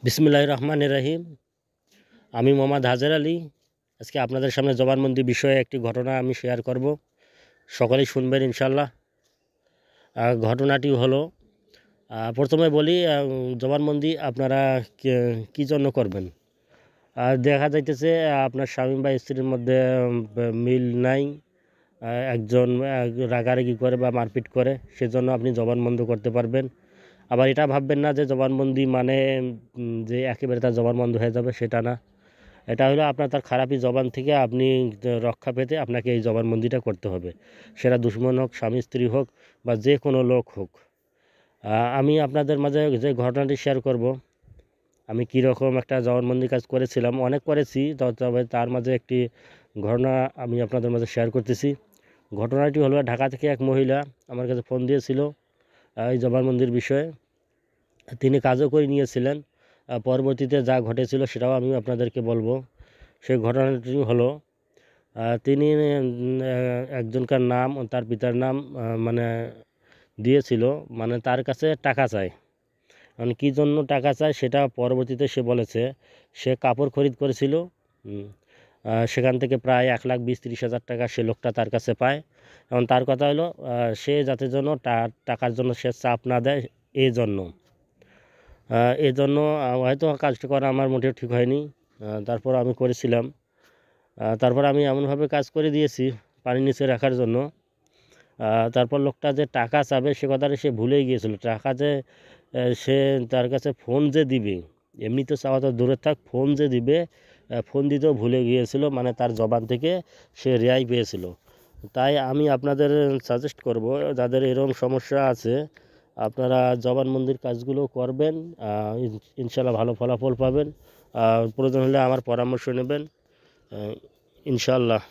বিসমিল্লাহির রহমানির রহিম। আমি মোহাম্মদ হাজার আলী। আজকে আপনাদের সামনে জবানবন্দি বিষয়ে একটি ঘটনা আমি শেয়ার করব। সকলেই শুনবেন ইনশাল্লাহ। ঘটনাটি হলো, প্রথমে বলি, জবানবন্দি আপনারা কী জন্য করবেন। দেখা যাইতেছে আপনার স্বামী বা স্ত্রীর মধ্যে মিল নাই, একজন রাগারাগি করে বা মারপিট করে, সেজন্য আপনি জবানবন্দি করতে পারবেন। আবার এটা ভাববেন না যে জবানবন্দি মানে যে একেবারে তার জবানবন্দি হয়ে যাবে, সেটা না। এটা হলো আপনার তার খারাপই জবান থেকে আপনি রক্ষা পেতে আপনাকে এই জবানবন্দিটা করতে হবে। সেটা দুশমন হোক, স্বামী স্ত্রী হোক, বা যে কোনো লোক হোক। আমি আপনাদের মাঝে যে ঘটনাটি শেয়ার করব, আমি কীরকম একটা জবানবন্দি কাজ করেছিলাম, অনেক করেছি, তবে তার মাঝে একটি ঘটনা আমি আপনাদের মাঝে শেয়ার করতেছি। ঘটনাটি হলো, ঢাকা থেকে এক মহিলা আমার কাছে ফোন দিয়েছিল এই জবানবন্দির বিষয়ে। তিনি কাজও করে নিয়েছিলেন। পরবর্তীতে যা ঘটেছিল সেটাও আমি আপনাদেরকে বলবো। সেই ঘটনাটি হলো, তিনি একজনকার নাম, তার পিতার নাম মানে দিয়েছিল, মানে তার কাছে টাকা চায়। মানে কী জন্য টাকা চায় সেটা পরবর্তীতে সে বলেছে। সে কাপড় খরিদ করেছিল, সেখান থেকে প্রায় 1,20,30,000 টাকা সে লোকটা তার কাছে পায়। এবং তার কথা হলো, সে যাতে জন্য টাকার জন্য সে চাপ না দেয়, এই জন্য হয়তো কাজটা করা আমার মোটেও ঠিক হয়নি। তারপর আমি করেছিলাম। তারপর আমি এমনভাবে কাজ করে দিয়েছি পানির নিচে রাখার জন্য। তারপর লোকটা যে টাকা চাবে সে কথাটা সে ভুলেই গিয়েছিল। টাকা যে সে তার কাছে ফোন যে দিবে, এমনি তো চাওয়া তো দূরে থাক, ফোন যে দিবে, ফোন দিতেও ভুলে গিয়েছিল। মানে তার জবান থেকে সে রেহাই পেয়েছিল। তাই আমি আপনাদের সাজেস্ট করব, যাদের এরকম সমস্যা আছে, আপনারা জবানবন্দির কাজগুলো করবেন। ইনশাল্লাহ ভালো ফলাফল পাবেন। প্রয়োজন হলে আমার পরামর্শ নেবেন, ইনশাল্লাহ।